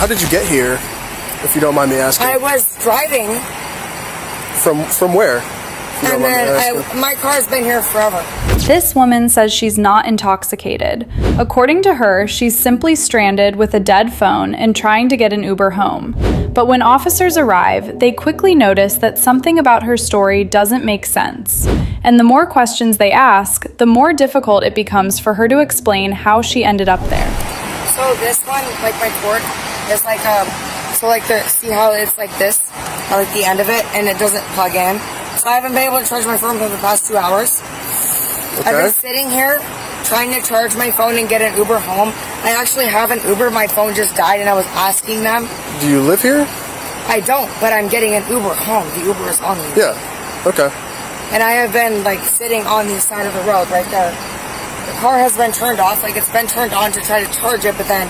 how did you get here, if you don't mind me asking? I was driving. From where? And then my car's been here forever. This woman says she's not intoxicated. According to her, she's simply stranded with a dead phone and trying to get an Uber home. But when officers arrive, they quickly notice that something about her story doesn't make sense. And the more questions they ask, the more difficult it becomes for her to explain how she ended up there. So this one, like my cord, is like see how it's like this, like the end of it, and it doesn't plug in. So I haven't been able to charge my phone for the past 2 hours. Okay. I've been sitting here trying to charge my phone and get an Uber home. I actually have an Uber. My phone just died, and I was asking them. Do you live here? I don't, but I'm getting an Uber home. The Uber is on me. Yeah. Okay. And I have been like sitting on the side of the road right there. The car has been turned off. Like it's been turned on to try to charge it, but then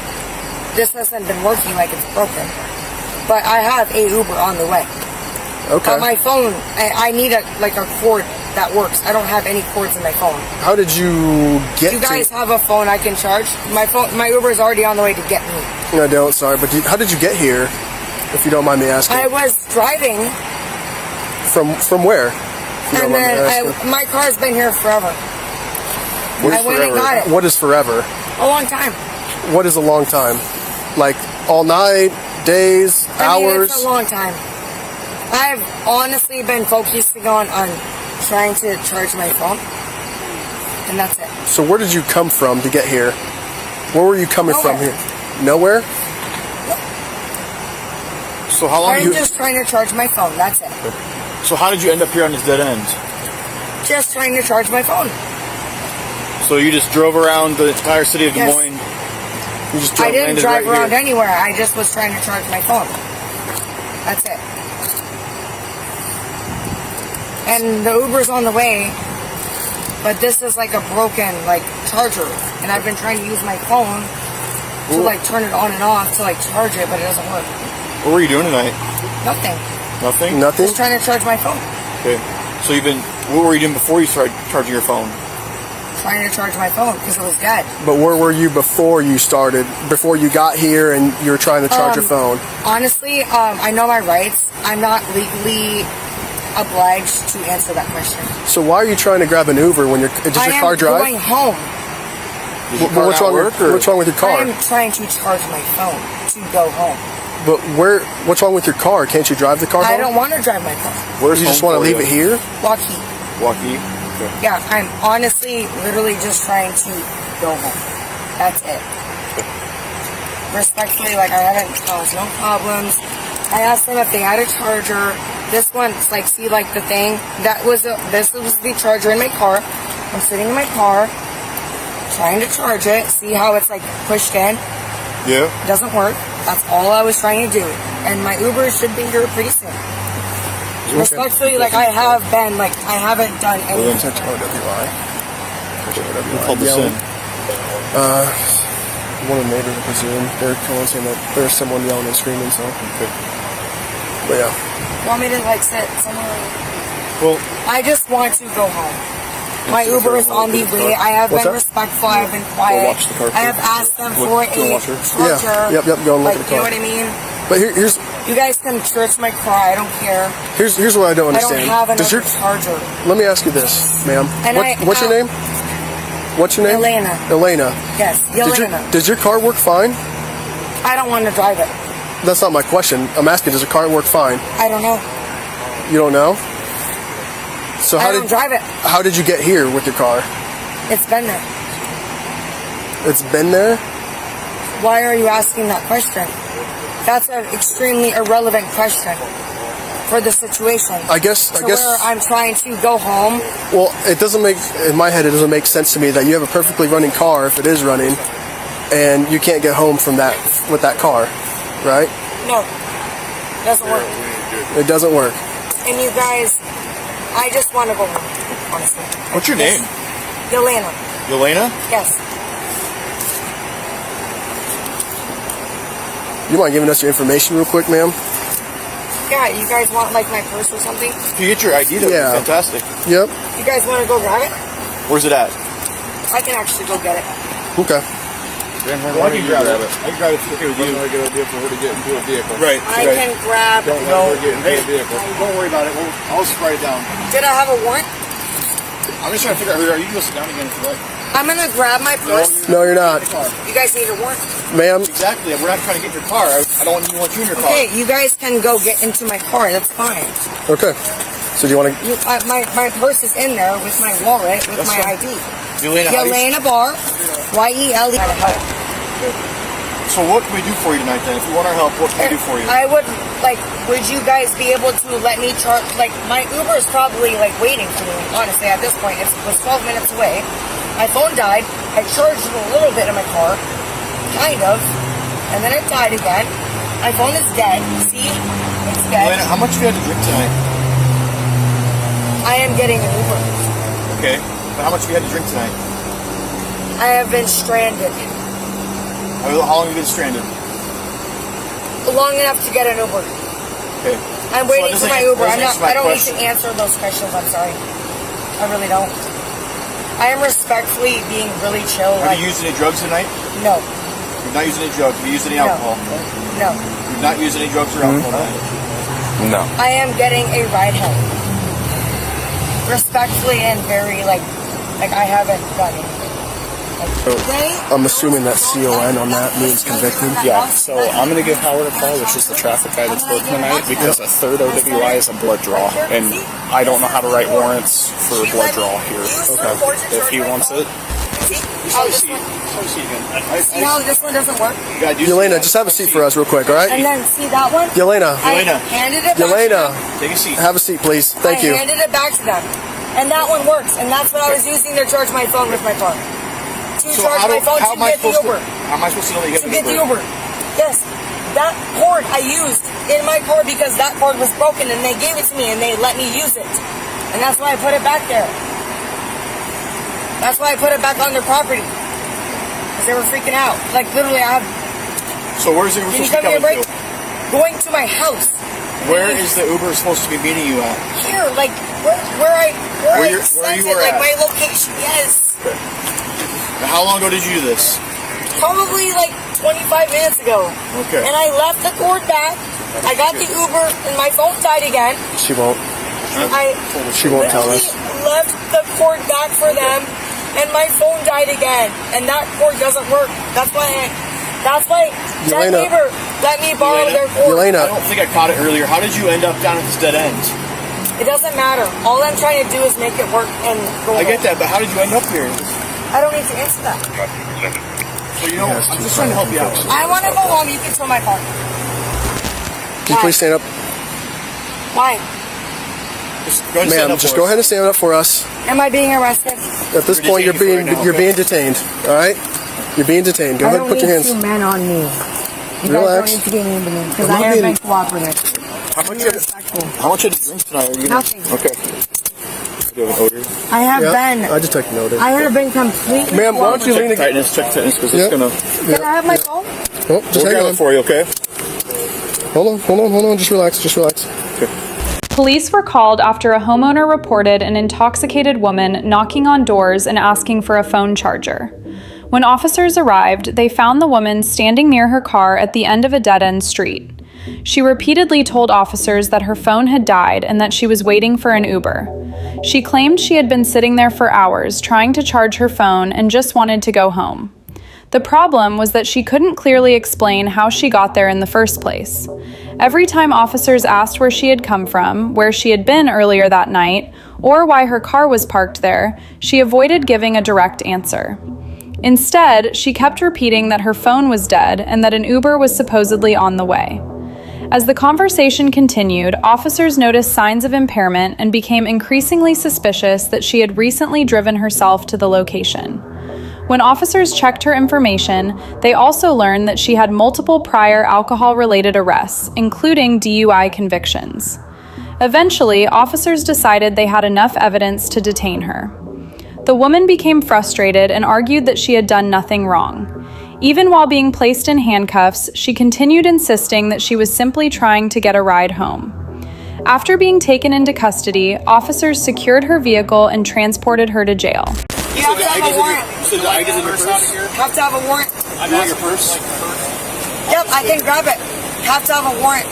this hasn't been working. Like it's broken. But I have a Uber on the way. Okay. My phone, I need a cord that works. I don't have any cords in my phone. How did you get? You guys have a phone I can charge? My Uber is already on the way to get me. I don't. Sorry, but how did you get here? If you don't mind me asking. I was driving. From where? And then my car's been here forever. I went and got it. What is forever? A long time. What is a long time? Like all night, days, hours? It's a long time. I've honestly been focusing on trying to charge my phone, and that's it. So where did you come from to get here? Where were you coming from here? Nowhere? Yep. So how long? I'm just trying to charge my phone. That's it. So how did you end up here on this dead end? Just trying to charge my phone. So you just drove around the entire city of Des Moines? You just I didn't drive around anywhere. I just was trying to charge my phone. That's it. And the Uber's on the way, but this is like a broken charger, and I've been trying to use my phone to turn it on and off to charge it, but it doesn't work. What were you doing tonight? Nothing. Nothing? Nothing? Just trying to charge my phone. Okay. So what were you doing before you started charging your phone? Trying to charge my phone because it was dead. But where were you before you started? Before you got here and you were trying to charge your phone? Honestly, I know my rights. I'm not legally obliged to answer that question. So why are you trying to grab an Uber when does your car drive? I'm going home. What's wrong with your car? I'm trying to charge my phone to go home. But what's wrong with your car? Can't you drive the car home? I don't want to drive my car. You just want to leave it here? Walkie. Okay. Yeah, I'm honestly literally just trying to go home. That's it. Respectfully, I haven't caused no problems. I asked them if they had a charger. This one, see the thing? This was the charger in my car. I'm sitting in my car, trying to charge it. See how it's pushed in? Yeah. It doesn't work. That's all I was trying to do. And my Uber should be here pretty soon. Respectfully, I have been, I haven't done anything. Who called this in? One of the neighbors, I presume. They're calling saying that there's someone yelling and screaming, so. Okay. But yeah. Want me to sit somewhere? Well, I just want to go home. My Uber is on the way. I have been respectful. I have been quiet. I have asked them for a charger. Yeah. Yep. Go and look at the car. You know what I mean? But here's. You guys can search my car. I don't care. Here's what I don't understand. I don't have another charger. Let me ask you this, ma'am. What's your name? What's your name? Elena. Yes, Elena. Does your car work fine? I don't want to drive it. That's not my question. I'm asking, does the car work fine? I don't know. You don't know? So I don't drive it. How did you get here with your car? It's been there. It's been there? Why are you asking that question? That's an extremely irrelevant question for the situation. I guess. Where I'm trying to go home. Well, it doesn't make, in my head, it doesn't make sense to me that you have a perfectly running car, if it is running, and you can't get home from that with that car, right? No, it doesn't work. It doesn't work. And you guys, I just want to go home, honestly. What's your name? Elena. Elena? Yes. You mind giving us your information real quick, ma'am? Yeah, you guys want my purse or something? If you get your ID, that'd be fantastic. Yep. You guys want to go grab it? Where's it at? I can actually go get it. Okay. Well, I can grab it. I can grab it if it's okay with you. Not a good idea for her to get into a vehicle. Right. I can grab. Don't let her get into a vehicle. Don't worry about it. I'll just write it down. Did I have a warrant? I'm just trying to figure out who you are. You can go sit down again if you like. I'm gonna grab my purse. No, you're not. You guys need a warrant. Ma'am, Exactly. We're not trying to get in your car. I don't want you in your car. Okay, you guys can go get into my car. That's fine. okay. So do you want to... My purse is in there with my wallet, with my fine. ID. Yelena, how do you- Yelena Bar, Y-E-L-E. So what can we do for you tonight then? If you want our help, what can we do for you? I would, would you guys be able to let me charge, my Uber is probably, waiting for me, honestly, at this point. It was 12 minutes away. My phone died. I charged it a little bit in my car, kind of, and then it died again. My phone is dead. See? It's dead. Yelena, how much have you had to drink tonight? I am getting an Uber. Okay. But how much have you had to drink tonight? I have been stranded. How long have you been stranded? Long enough to get an Uber. Okay. I'm waiting So for it my Uber. doesn't answer my I don't need question. to answer those questions. I'm sorry. I really don't. I am respectfully being really chill. Have you used any drugs tonight? No. You've not used any drugs. Have you used any alcohol? No. You've not used any drugs or alcohol tonight? No. I am getting a ride home. Respectfully and very I haven't done anything. I'm assuming that CON on that means convicted. Yeah, so I'm going to give Howard a call, which is the traffic guy that's working tonight, because a third OWI is a blood draw, and I don't know how to write warrants for a blood draw here. Okay. If he wants it. See how this one doesn't work? Yelena, just have a seat for us real quick, all right? And then see that one? Yelena. I handed it back to Yelena. them. Take a seat. Have a seat, please. Thank you. I handed it back to them. And that one works. And that's what I was using to charge my phone with my car. To So charge my phone how to am I get the supposed Uber. how am I supposed to know that you To have get an the Uber? Uber. Yes. That cord I used in my car because that cord was broken and they gave it to me and they let me use it. And that's why I put it back there. That's why I put it back on their property. Because they were freaking out. Literally, I have... So where's the Uber Can you supposed to come be here, coming break? to? Going to my house. Where is the Uber supposed to be meeting you at? Here, where I Where you were at? my location, yes. Now, how long ago did you do this? Probably 25 minutes ago. Okay. And I left the cord back. I got the Uber and my phone died again. She won't. She won't tell literally us. left the cord back for them and my phone died again. And that cord doesn't work. That's why that Yelena. neighbor let me borrow their cord. I Yelena, don't think I caught it earlier. How did you end up down at this dead end? It doesn't matter. All I'm trying to do is make it work and go I home. get that, but how did you end up here? I don't need to answer that. So I'm just trying to help you out. I want to go home. You can tow my car. can you please stand up? Why? Just go ahead and stand Ma'am, up just for go us. ahead and stand up for us. Am I being arrested? At this We're point, you're detaining you being for right now, you're okay? being detained. All right, you're being detained. Go I ahead don't and put your need hands. two men on me. You Relax. guys don't need to be mean to me because I'm I not have being- been cooperative. How much did you drink tonight? Are you Nothing. Okay. Do you have an odor? I have Yeah, been. I just took note. I have been completely. Ma'am, why don't you lean cooperative. Check tightness, because Yeah. it's gonna. Can I have my phone? Oh, just We'll hang grab on. it for you, okay? Hold on. Just relax. Police were called after a homeowner reported an intoxicated woman knocking on doors and asking for a phone charger. When officers arrived, they found the woman standing near her car at the end of a dead-end street. She repeatedly told officers that her phone had died and that she was waiting for an Uber. She claimed she had been sitting there for hours trying to charge her phone and just wanted to go home. The problem was that she couldn't clearly explain how she got there in the first place. Every time officers asked where she had come from, where she had been earlier that night, or why her car was parked there, she avoided giving a direct answer. Instead, she kept repeating that her phone was dead and that an Uber was supposedly on the way. As the conversation continued, officers noticed signs of impairment and became increasingly suspicious that she had recently driven herself to the location. When officers checked her information, they also learned that she had multiple prior alcohol-related arrests, including DUI convictions. Eventually, officers decided they had enough evidence to detain her. The woman became frustrated and argued that she had done nothing wrong. Even while being placed in handcuffs, she continued insisting that she was simply trying to get a ride home. After being taken into custody, officers secured her vehicle and transported her to jail. You have to have a warrant. So the ID is in your purse? Have to have a warrant. You want your purse? Yep, I can grab it. Have to have a warrant.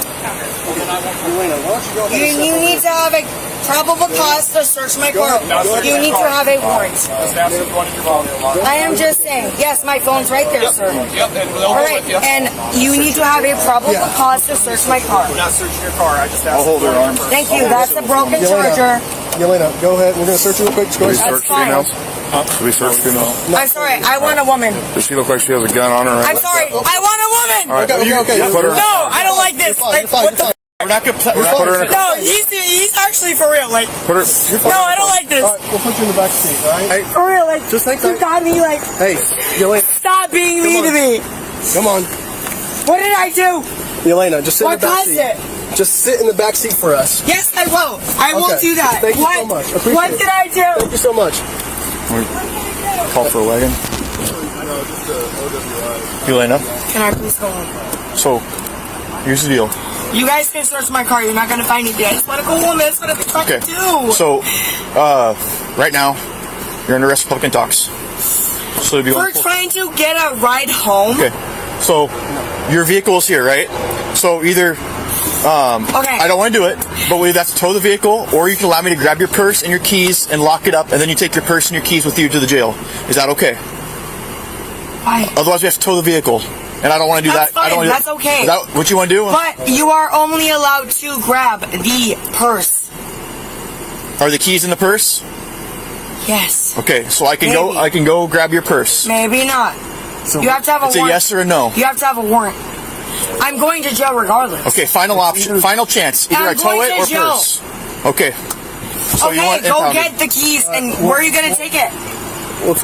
Elena, why don't you go ahead You need to have a probable cause to search my car. You need to have a warrant. I am just saying. Yes, my phone's right there, sir. Yep, and we'll All go right, with you. and you need to have a probable cause to search my car. We're not searching your car. I just asked. I'll hold her arm. Thank you. That's a broken charger. Yelena, go ahead. We're going to search real quick. Just go ahead. That's fine. Do we search females? I'm sorry. I want a woman. Does she look like she has a gun on her? I'm sorry. I want a woman. All right, Okay. put her. No, I don't like this. Like, what the? We're not gonna Put her in a. No, he's actually for real. Like, Put her. no, I don't like this. All right, we'll put you in the back seat, all right? For real, like, Just think you that- got me. Like, Hey, Yelena, stop being mean to me. come on. What did I do? Yelena, just sit in What the back caused seat. it? Just sit in the back seat for us. Yes, I will. I will Okay. do that. Thank you what? so much. Appreciate What it. did I do? Thank you so much. Call for a wagon. Elena. Can I please go home? So, here's the deal. You guys can search my car. You're not gonna find anything. I just want to go home. That's what I'm trying Okay. to do. So, right now, you're under arrest for public intox. So you'll be We're trying to get a ride home. Okay. So, your vehicle is here, right? So either Okay. I don't want to do it, but we have to tow the vehicle, or you can allow me to grab your purse and your keys and lock it up, and then you take your purse and your keys with you to the jail. Is that okay? Why? Otherwise, we have to tow the vehicle, and I don't want to do That's that. I don't fine. wanna That's okay. Is that what you want to do? But you are only allowed to grab the purse. Are the keys in the purse? Yes. Okay, so I can Maybe. go. I can go grab your purse. Maybe not. So You have to have a it's warrant. a yes or a no. You have to have a warrant. I'm going to jail regardless. Okay, final option, final chance. Either I'm I tow going it to or jail. purse. Okay. So you Okay, want go impounded. get the keys. And where are you going to take it?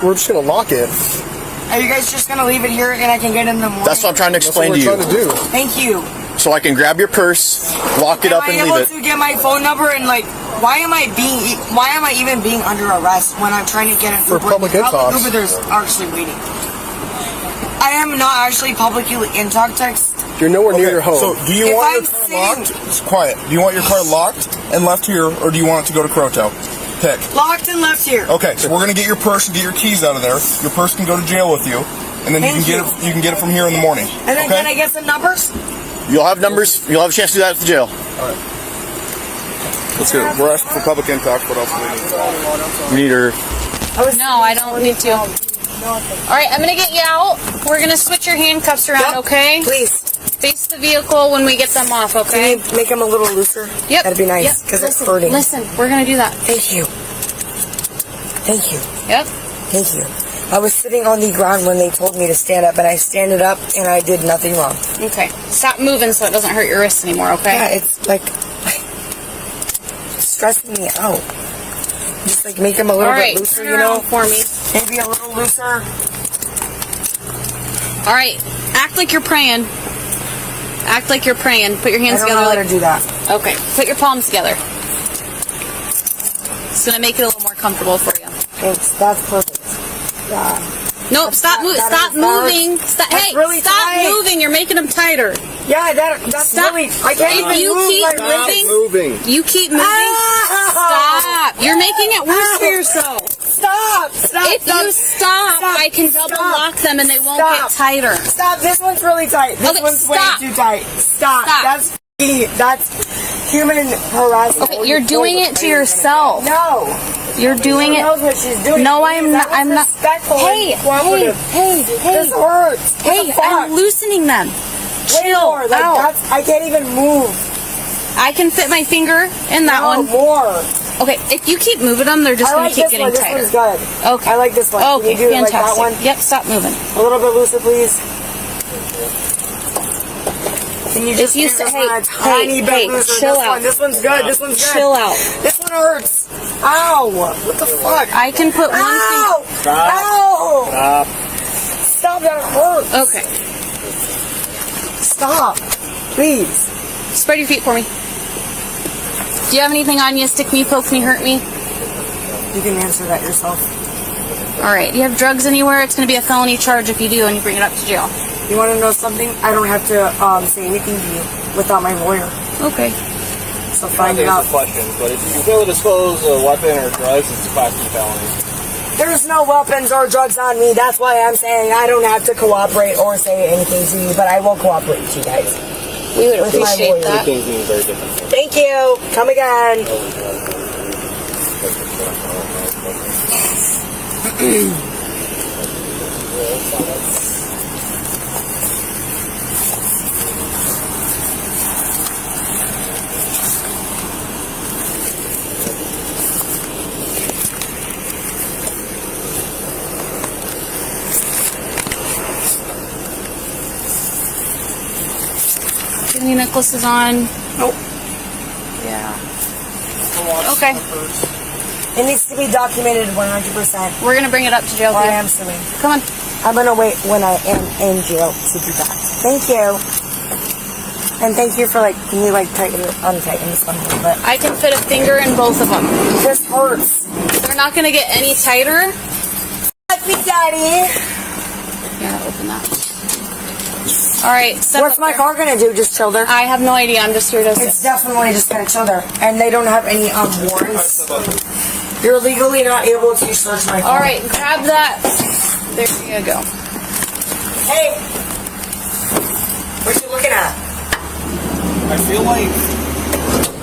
We're just going to lock it. Are you guys just going to leave it here and I can get it in the morning? That's what I'm trying to That's what explain we're to you. trying to do. Thank you. So I can grab your purse, lock it Am up, I and able leave it. to get my phone number and like, why am I even being under arrest when I'm trying to get an For Uber? public intox. Uber, there's actually waiting. I am not actually publicly intoxicated. You're nowhere near your home. So, do you If want I'm your car sitting- locked? It's quiet. Do you want your car locked and left here, or do you want it to go to Croto? Pick. Locked and left here. Okay, so we're gonna get your purse and get your keys out of there. Your purse can go to jail with you, and then Thank you can get it from here in the morning. And then okay? can I get some numbers? You'll have numbers. You'll have a chance to do that at the jail. Let's get it. We're asking for public intox. What else do we need? We need her. No, I don't need to. All right, I'm gonna get you out. We're gonna switch your handcuffs around, Yep. okay? Please. Face the vehicle when we get them off, Can okay? you make them a little looser? Yep. That'd be nice Yep. because it's Listen, hurting. Listen, we're gonna do that. Thank you. Thank you. Yep. Thank you. I was sitting on the ground when they told me to stand up, and I standed up, and I did nothing wrong. Okay. Stop moving so it doesn't hurt your wrists anymore, okay? Yeah, it's like stressing me out. Just like make them a little All right, bit looser, turn you know? around for me. Maybe a little looser. All right, act like you're praying. Act like you're praying. Put your I hands don't together. know how to Like, do that. okay, put your palms together. It's gonna make it a little more comfortable for you. Thanks. That's perfect. Yeah. Nope, stop moving. that Stop is- that moving. hurts. Stop. That's Hey, really stop tight. moving. You're making them tighter. Yeah, that's Stop. really. I can't If even you move keep my wrist. moving, Moving. you keep moving. Ah! Stop. You're making it worse for yourself. Stop! Stop! If you stop, I can double Stop. lock them and they won't Stop. get tighter. Stop! This one's really tight. This Okay, one's stop. way too tight. Stop! Stop. That's human harassment. Okay, you're doing it to yourself. No. You're doing She it. knows what she's doing. No, I'm not. That was I'm not. respectful Hey, and cooperative. hey. This hurts. What Hey, the fuck? I'm loosening them. Way Chill more. Like, out. I can't even move. I can fit my finger in that No, one. more. Okay, if you keep moving them, they're just I going like to keep this getting one. This tighter. one's good. Okay. I like this one. Okay, Can you do it like fantastic. that one? Yep, stop moving. A little bit looser, please. Can you just If you do say, this hey, one a tiny bit hey, looser? chill This out. one. This one's good. This one's good. Chill out. This one hurts. Ow! What the fuck? I can put one Ow! Ow! Stop. Stop! That hurts. finger. Okay. Stop. Please. Spread your feet for me. Do you have anything on you? Stick me, poke me, hurt me? You can answer that yourself. All right. Do you have drugs anywhere? It's going to be a felony charge if you do, and you bring it up to jail. You want to know something? I don't have to say anything to you without my lawyer. Okay. So find it out. Questions, but if you fail to disclose a weapon or drugs, it's a 5 felony. There's no weapons or drugs on me. That's why I'm saying I don't have to cooperate or say anything to you, but I will cooperate with you guys. We would appreciate that. Thank you. Come again. Any necklaces on? Nope. Yeah. Okay. It needs to be documented 100%. We're gonna bring it up to jail. Or I Theo. am suing. Come on. I'm gonna wait when I am in jail to do that. Thank you. And thank you for can you tighten this one a little bit? I can fit a finger in both of them. This hurts. They're not gonna get any tighter. Let me, Daddy. Yeah, open that. All right. What's my car gonna do? Just chill there? I have no idea. I'm just here to It's assist. definitely just gonna chill there. And they don't have any warrants. You're legally not able to search my car. All right, grab that. There you go. Hey, what you looking at? I feel like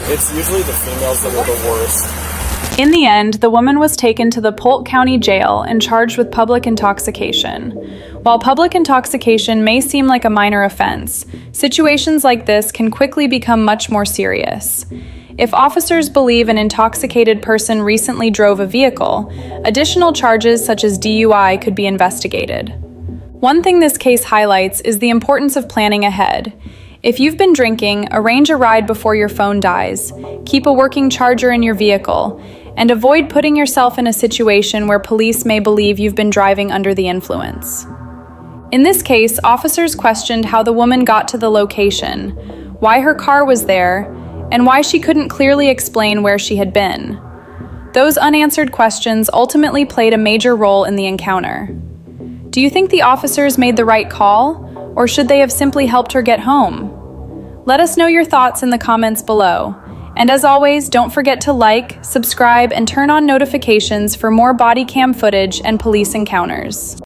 it's usually the females that are the worst. In the end, the woman was taken to the Polk County Jail and charged with public intoxication. While public intoxication may seem like a minor offense, situations like this can quickly become much more serious. If officers believe an intoxicated person recently drove a vehicle, additional charges such as DUI could be investigated. One thing this case highlights is the importance of planning ahead. If you've been drinking, arrange a ride before your phone dies, keep a working charger in your vehicle, and avoid putting yourself in a situation where police may believe you've been driving under the influence. In this case, officers questioned how the woman got to the location, why her car was there, and why she couldn't clearly explain where she had been. Those unanswered questions ultimately played a major role in the encounter. Do you think the officers made the right call, or should they have simply helped her get home? Let us know your thoughts in the comments below. And as always, don't forget to like, subscribe, and turn on notifications for more body cam footage and police encounters.